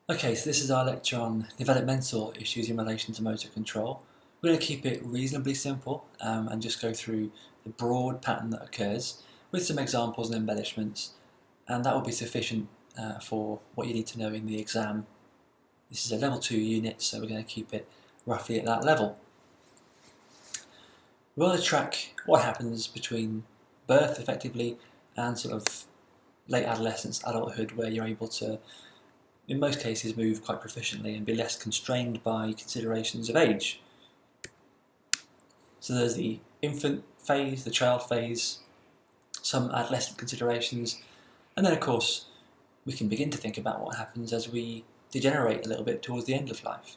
Okay, so this is our lecture on developmental issues in relation to motor control. We're going to keep it reasonably simple and just go through the broad pattern that occurs with some examples and embellishments, and that will be sufficient for what you need to know in the exam. This is a level 2 unit, so we're going to keep it roughly at that level. We want to track what happens between birth, effectively, and sort of late adolescence, adulthood, where you're able to, in most cases, move quite proficiently and be less constrained by considerations of age. So there's the infant phase, the child phase, some adolescent considerations, and then of course we can begin to think about what happens as we degenerate a little bit towards the end of life.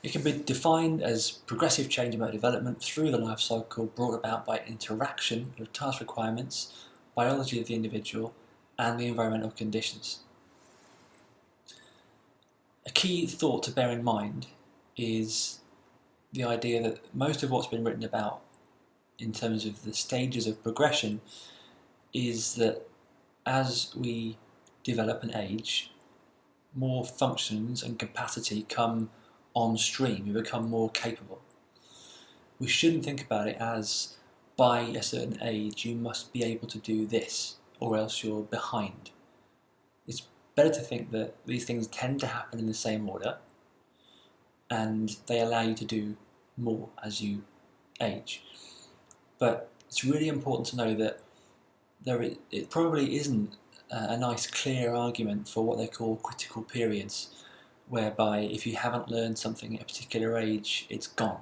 It can be defined as progressive change in motor development through the life cycle brought about by interaction with task requirements, biology of the individual, and the environmental conditions. A key thought to bear in mind is the idea that most of what's been written about in terms of the stages of progression is that as we develop and age, more functions and capacity come on stream, we become more capable. We shouldn't think about it as by a certain age you must be able to do this or else you're behind. It's better to think that these things tend to happen in the same order and they allow you to do more as you age. But it's really important to know that it probably isn't a nice clear argument for what they call critical periods, whereby if you haven't learned something at a particular age, it's gone.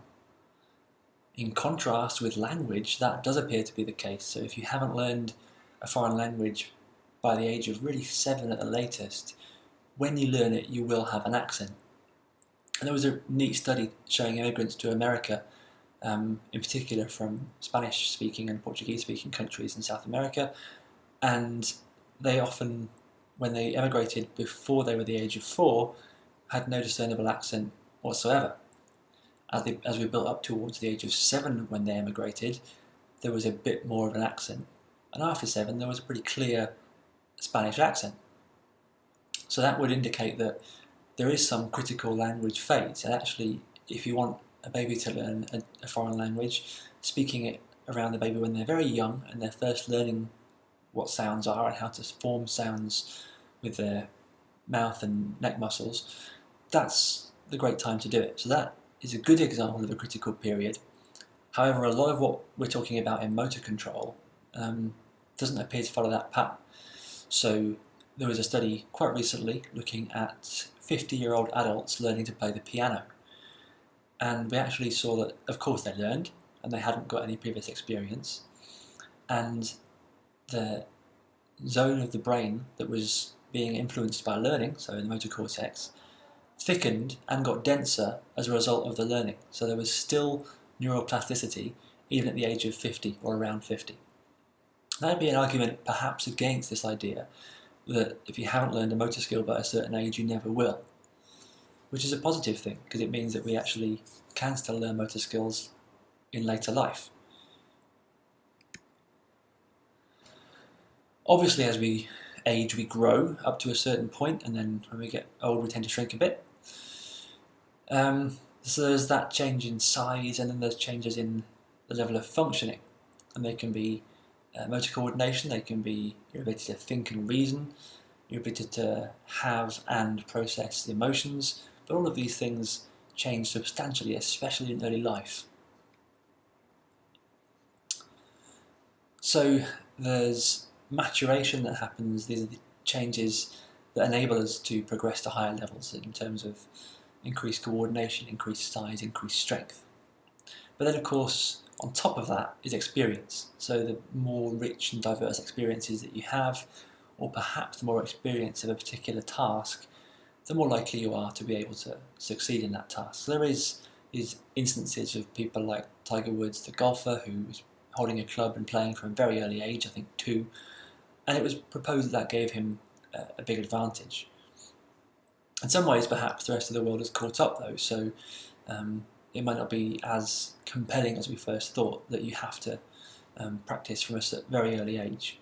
In contrast with language, that does appear to be the case. So if you haven't learned a foreign language by the age of really 7 at the latest, when you learn it, you will have an accent. And there was a neat study showing immigrants to America, in particular from Spanish-speaking and Portuguese-speaking countries in South America, and they often, when they emigrated before they were the age of 4, had no discernible accent whatsoever. As we built up towards the age of 7 when they emigrated, there was a bit more of an accent. And after 7, there was a pretty clear Spanish accent. So that would indicate that there is some critical language phase. And actually, if you want a baby to learn a foreign language, speaking it around the baby when they're very young and they're first learning what sounds are and how to form sounds with their mouth and neck muscles, that's the great time to do it. So that is a good example of a critical period. However, a lot of what we're talking about in motor control doesn't appear to follow that pattern. So there was a study quite recently looking at 50-year-old adults learning to play the piano. And we actually saw that, of course, they learned, and they hadn't got any previous experience. And the zone of the brain that was being influenced by learning, so in the motor cortex, thickened and got denser as a result of the learning. So there was still neuroplasticity even at the age of 50 or around 50. That would be an argument perhaps against this idea that if you haven't learned a motor skill by a certain age, you never will, which is a positive thing because it means that we actually can still learn motor skills in later life. Obviously, as we age, we grow up to a certain point, and then when we get old, we tend to shrink a bit. So there's that change in size, and then there's changes in the level of functioning. And they can be motor coordination, they can be your ability to think and reason, your ability to have and process emotions, but all of these things change substantially, especially in early life. So there's maturation that happens. These are the changes that enable us to progress to higher levels in terms of increased coordination, increased size, increased strength. But then, of course, on top of that is experience. So the more rich and diverse experiences that you have, or perhaps the more experience of a particular task, the more likely you are to be able to succeed in that task. So there is instances of people like Tiger Woods, the golfer, who was holding a club and playing from a very early age, I think 2, and it was proposed that gave him a big advantage. In some ways, perhaps the rest of the world has caught up though, so it might not be as compelling as we first thought that you have to practice from a very early age.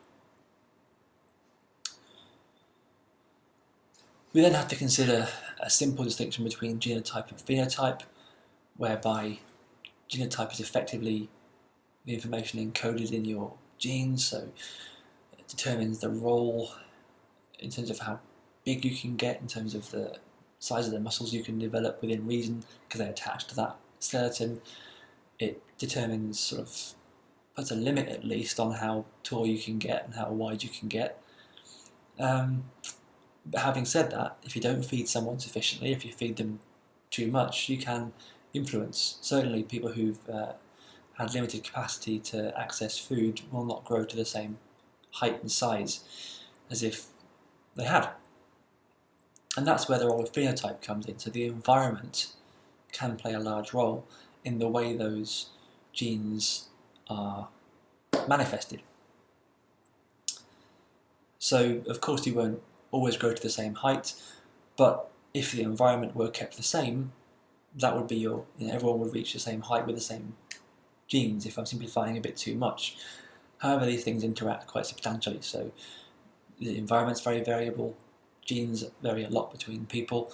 We then have to consider a simple distinction between genotype and phenotype, whereby genotype is effectively the information encoded in your genes, so it determines the role in terms of how big you can get, in terms of the size of the muscles you can develop within reason, because they're attached to that skeleton. It determines, sort of, puts a limit at least on how tall you can get and how wide you can get. But having said that, if you don't feed someone sufficiently, if you feed them too much, you can influence. Certainly people who've had limited capacity to access food will not grow to the same height and size as if they had. And that's where the role of phenotype comes in. So the environment can play a large role in the way those genes are manifested. So of course you won't always grow to the same height, but if the environment were kept the same, that would be everyone would reach the same height with the same genes, if I'm simplifying a bit too much. However, these things interact quite substantially, so the environment's very variable, genes vary a lot between people,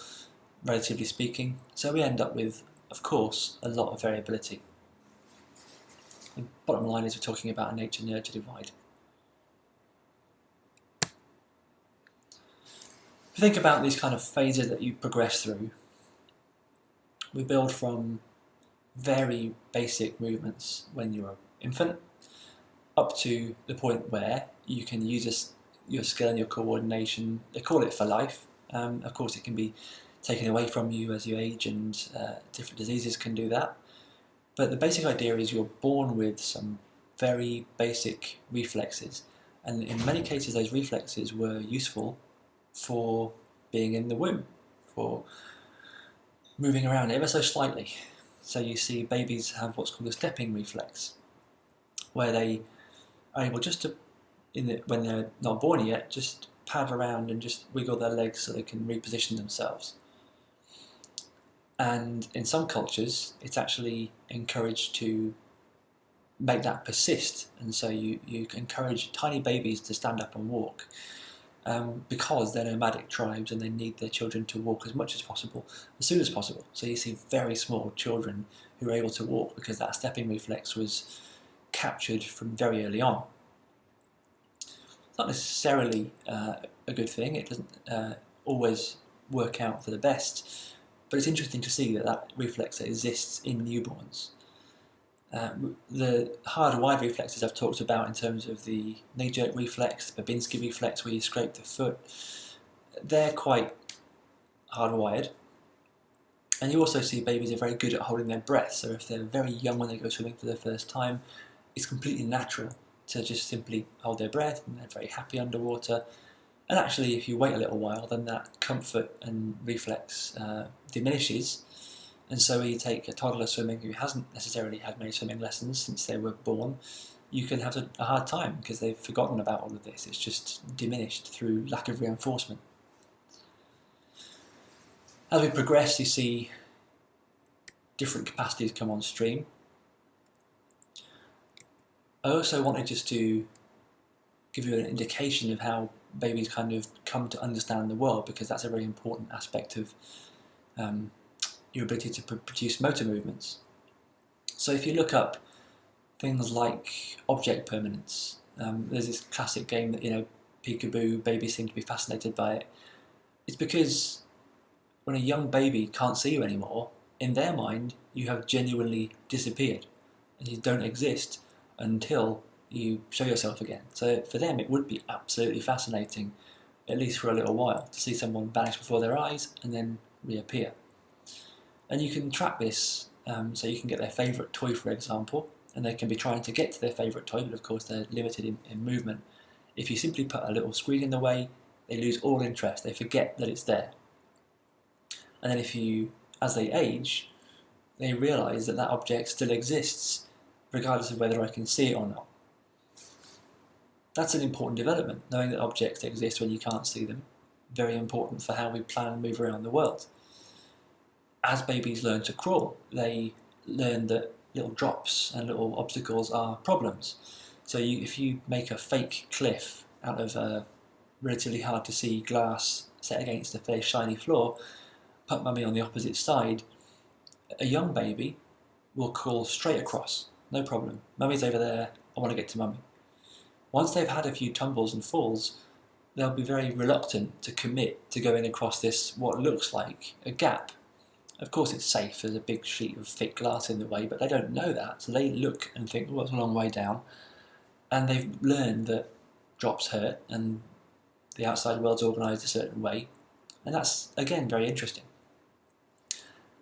relatively speaking, so we end up with, of course, a lot of variability. The bottom line is we're talking about a nature-nurture divide. If you think about these kind of phases that you progress through, we build from very basic movements when you're an infant, up to the point where you can use your skill and your coordination. They call it for life. Of course, it can be taken away from you as you age, and different diseases can do that. But the basic idea is you're born with some very basic reflexes, and in many cases those reflexes were useful for being in the womb, for moving around ever so slightly. So you see babies have what's called a stepping reflex, where they are able just to, when they're not born yet, just pad around and just wiggle their legs so they can reposition themselves. And in some cultures, it's actually encouraged to make that persist, and so you encourage tiny babies to stand up and walk, because they're nomadic tribes and they need their children to walk as much as possible, as soon as possible. So you see very small children who are able to walk because that stepping reflex was captured from very early on. It's not necessarily a good thing, it doesn't always work out for the best, but it's interesting to see that reflex exists in newborns. The hardwired reflexes I've talked about in terms of the knee jerk reflex, the Babinski reflex where you scrape the foot, they're quite hardwired. And you also see babies are very good at holding their breath, so if they're very young when they go swimming for the first time, it's completely natural to just simply hold their breath, and they're very happy underwater. And actually, if you wait a little while, then that comfort and reflex diminishes. And so when you take a toddler swimming who hasn't necessarily had many swimming lessons since they were born, you can have a hard time because they've forgotten about all of this. It's just diminished through lack of reinforcement. As we progress, you see different capacities come on stream. I also wanted just to give you an indication of how babies kind of come to understand the world, because that's a very important aspect of your ability to produce motor movements. So if you look up things like object permanence, there's this classic game that, peekaboo, babies seem to be fascinated by it. It's because when a young baby can't see you anymore, in their mind you have genuinely disappeared and you don't exist until you show yourself again. So for them it would be absolutely fascinating, at least for a little while, to see someone vanish before their eyes and then reappear. And you can track this, so you can get their favourite toy, for example, and they can be trying to get to their favourite toy, but of course they're limited in movement. If you simply put a little screen in the way, they lose all interest, they forget that it's there. And then as they age, they realise that that object still exists, regardless of whether I can see it or not. That's an important development, knowing that objects exist when you can't see them. Very important for how we plan and move around the world. As babies learn to crawl, they learn that little drops and little obstacles are problems. So if you make a fake cliff out of a relatively hard to see glass set against a fairly shiny floor, put mummy on the opposite side, a young baby will crawl straight across, no problem. Mummy's over there, I want to get to mummy. Once they've had a few tumbles and falls, they'll be very reluctant to commit to going across this, what looks like a gap. Of course it's safe, there's a big sheet of thick glass in the way, but they don't know that, so they look and think, oh, it's a long way down. And they've learned that drops hurt and the outside world's organised a certain way, and that's, again, very interesting.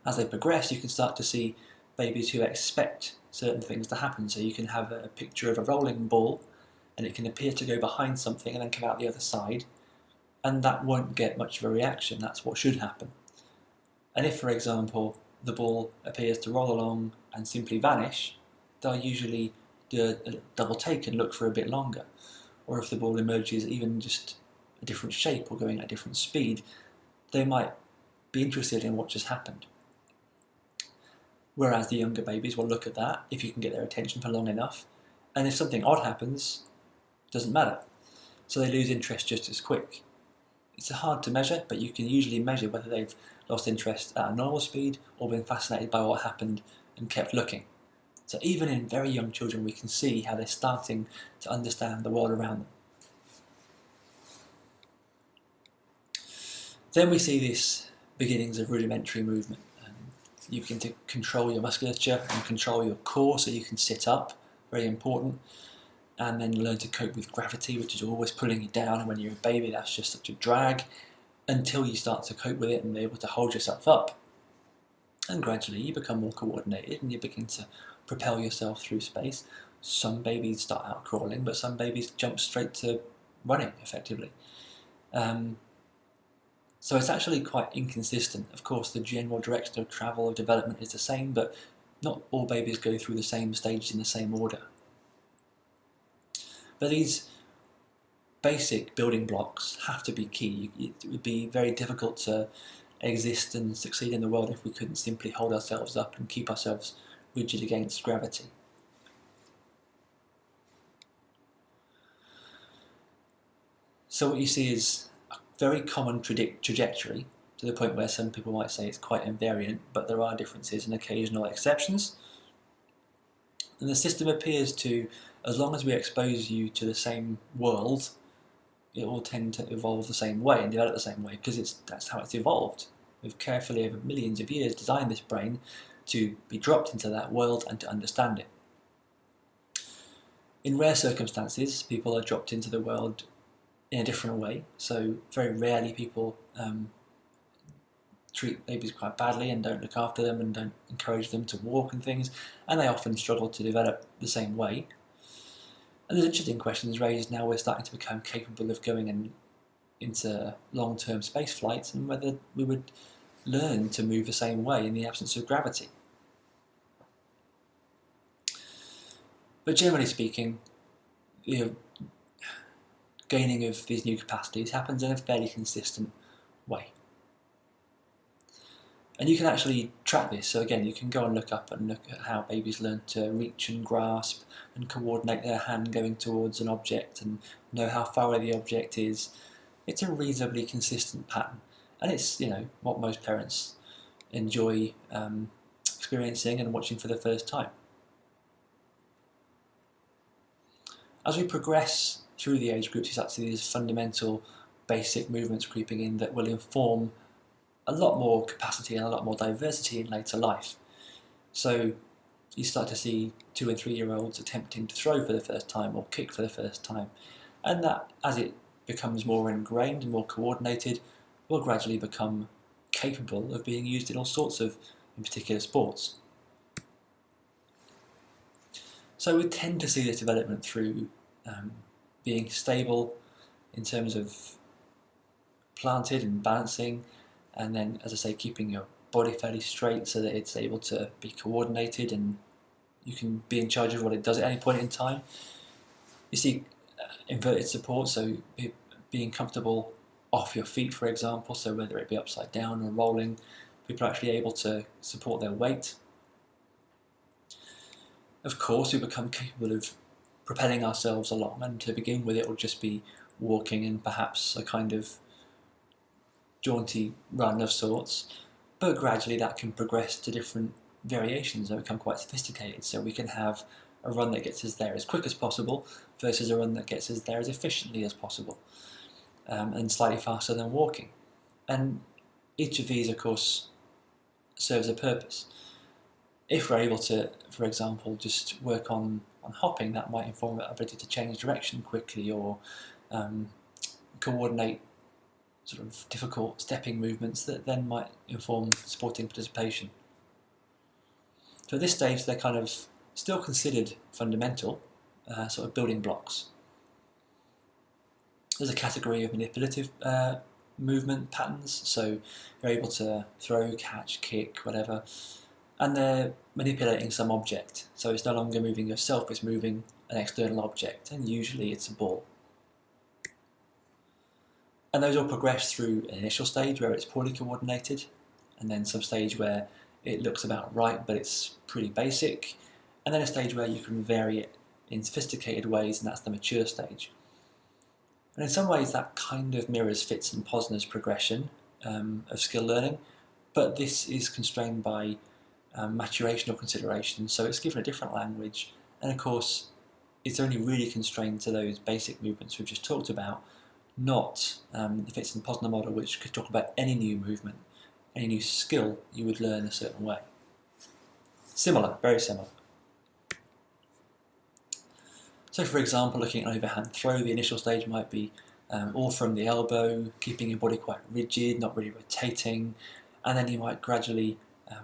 As they progress, you can start to see babies who expect certain things to happen. So you can have a picture of a rolling ball, and it can appear to go behind something and then come out the other side, and that won't get much of a reaction. That's what should happen. And if, for example, the ball appears to roll along and simply vanish, they'll usually do a double take and look for a bit longer. Or if the ball emerges even just a different shape or going at a different speed, they might be interested in what just happened. Whereas the younger babies will look at that, if you can get their attention for long enough, and if something odd happens, it doesn't matter. So they lose interest just as quick. It's hard to measure, but you can usually measure whether they've lost interest at a normal speed or been fascinated by what happened and kept looking. So even in very young children, we can see how they're starting to understand the world around them. Then we see this beginnings of rudimentary movement. You begin to control your musculature and control your core so you can sit up, very important, and then learn to cope with gravity, which is always pulling you down, and when you're a baby that's just such a drag, until you start to cope with it and be able to hold yourself up. And gradually you become more coordinated and you begin to propel yourself through space. Some babies start out crawling, but some babies jump straight to running, effectively. So it's actually quite inconsistent. Of course, the general direction of travel of development is the same, but not all babies go through the same stages in the same order. But these basic building blocks have to be key. It would be very difficult to exist and succeed in the world if we couldn't simply hold ourselves up and keep ourselves rigid against gravity. So what you see is a very common trajectory, to the point where some people might say it's quite invariant, but there are differences and occasional exceptions. And the system appears to, as long as we expose you to the same world, it will tend to evolve the same way and develop the same way, because that's how it's evolved. We've carefully, over millions of years, designed this brain to be dropped into that world and to understand it. In rare circumstances, people are dropped into the world in a different way. So very rarely people treat babies quite badly and don't look after them and don't encourage them to walk and things, and they often struggle to develop the same way. And there's interesting questions raised now we're starting to become capable of going into long-term space flights, and whether we would learn to move the same way in the absence of gravity. But generally speaking, gaining of these new capacities happens in a fairly consistent way. And you can actually track this. So again, you can go and look up and look at how babies learn to reach and grasp and coordinate their hand going towards an object and know how far away the object is. It's a reasonably consistent pattern. And it's, what most parents enjoy experiencing and watching for the first time. As we progress through the age groups, you start to see these fundamental basic movements creeping in that will inform a lot more capacity and a lot more diversity in later life. So you start to see 2 and 3 year olds attempting to throw for the first time or kick for the first time, and that, as it becomes more ingrained and more coordinated, will gradually become capable of being used in all sorts of, in particular, sports. So we tend to see this development through being stable in terms of planted and balancing, and then, as I say, keeping your body fairly straight so that it's able to be coordinated and you can be in charge of what it does at any point in time. You see inverted support, so being comfortable off your feet, for example, so whether it be upside down or rolling, people are actually able to support their weight. Of course, we become capable of propelling ourselves along, and to begin with it will just be walking and perhaps a kind of jaunty run of sorts, but gradually that can progress to different variations that become quite sophisticated. So we can have a run that gets us there as quick as possible versus a run that gets us there as efficiently as possible, and slightly faster than walking. And each of these, of course, serves a purpose. If we're able to, for example, just work on hopping, that might inform our ability to change direction quickly, or coordinate sort of difficult stepping movements that then might inform sporting participation. So at this stage they're kind of still considered fundamental, sort of building blocks. There's a category of manipulative movement patterns, so you're able to throw, catch, kick, whatever, and they're manipulating some object. So it's no longer moving yourself, it's moving an external object, and usually it's a ball. And those all progress through an initial stage where it's poorly coordinated, and then some stage where it looks about right but it's pretty basic, and then a stage where you can vary it in sophisticated ways, and that's the mature stage. And in some ways that kind of mirrors Fitz and Posner's progression of skill learning, but this is constrained by maturational considerations, so it's given a different language, and of course it's only really constrained to those basic movements we've just talked about, not the Fitz and Posner model, which could talk about any new movement, any new skill you would learn a certain way. Similar, very similar. So for example, looking at an overhand throw, the initial stage might be all from the elbow, keeping your body quite rigid, not really rotating, and then you might gradually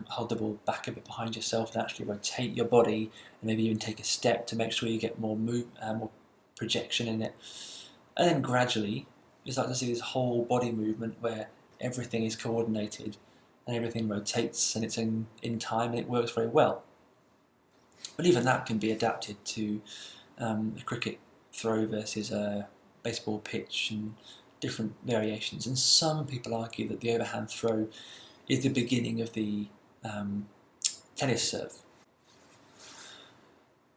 hold the ball back a bit behind yourself and actually rotate your body, and maybe even take a step to make sure you get more projection in it. And then gradually you start to see this whole body movement where everything is coordinated and everything rotates and it's in time and it works very well. But even that can be adapted to a cricket throw versus a baseball pitch and different variations. And some people argue that the overhand throw is the beginning of the tennis serve.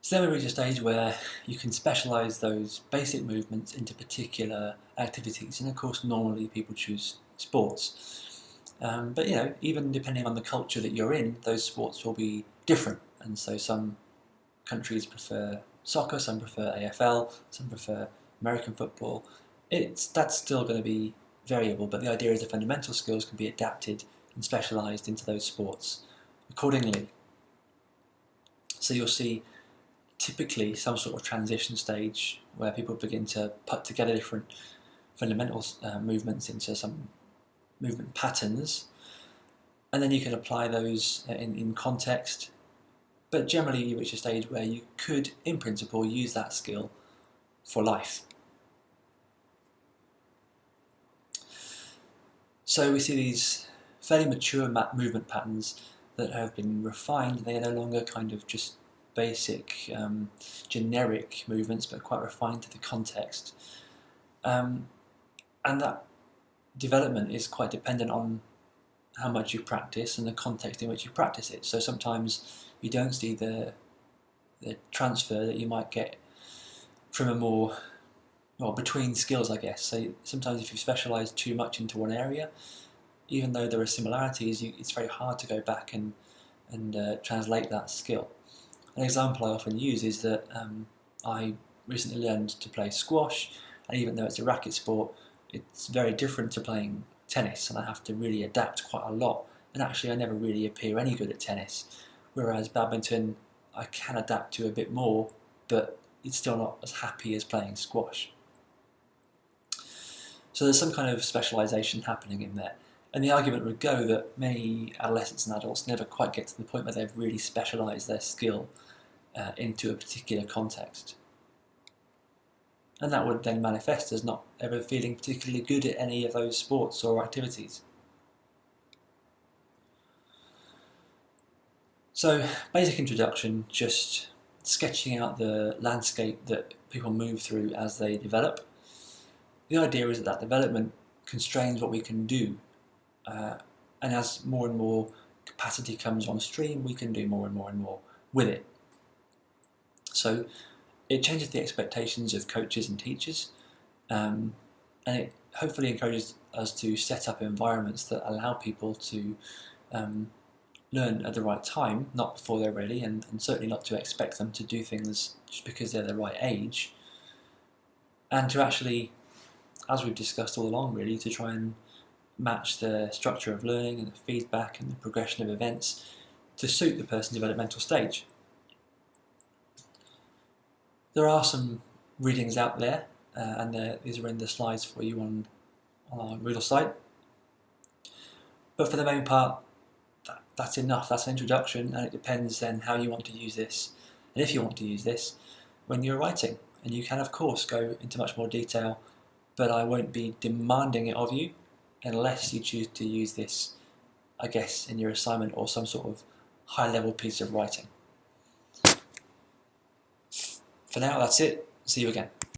So then we reach a stage where you can specialise those basic movements into particular activities, and of course normally people choose sports. But you know, even depending on the culture that you're in, those sports will be different, and so some countries prefer soccer, some prefer AFL, some prefer American football. That's still going to be variable, but the idea is the fundamental skills can be adapted and specialised into those sports accordingly. So you'll see typically some sort of transition stage where people begin to put together different fundamental movements into some movement patterns, and then you can apply those in context, but generally you reach a stage where you could, in principle, use that skill for life. So we see these fairly mature movement patterns that have been refined. They are no longer kind of just basic, generic movements, but quite refined to the context. And that development is quite dependent on how much you practice and the context in which you practice it. So sometimes you don't see the transfer that you might get from a more, well, between skills, I guess. So sometimes if you specialise too much into one area, even though there are similarities, it's very hard to go back and translate that skill. An example I often use is that I recently learned to play squash, and even though it's a racket sport, it's very different to playing tennis, and I have to really adapt quite a lot. And actually I never really appear any good at tennis, whereas badminton I can adapt to a bit more, but it's still not as happy as playing squash. So there's some kind of specialisation happening in there. And the argument would go that many adolescents and adults never quite get to the point where they've really specialised their skill into a particular context. And that would then manifest as not ever feeling particularly good at any of those sports or activities. So, basic introduction, just sketching out the landscape that people move through as they develop. The idea is that development constrains what we can do. And as more and more capacity comes on stream, we can do more and more and more with it. So it changes the expectations of coaches and teachers, and it hopefully encourages as to set up environments that allow people to learn at the right time, not before they're ready, and certainly not to expect them to do things just because they're the right age, and to actually, as we've discussed all along really, to try and match the structure of learning and the feedback and the progression of events to suit the person's developmental stage. There are some readings out there, and these are in the slides for you on our Moodle site. But for the main part, that's enough. That's an introduction, and it depends then how you want to use this, and if you want to use this when you're writing. And you can, of course, go into much more detail, but I won't be demanding it of you unless you choose to use this, I guess, in your assignment or some sort of high-level piece of writing. For now, that's it. See you again.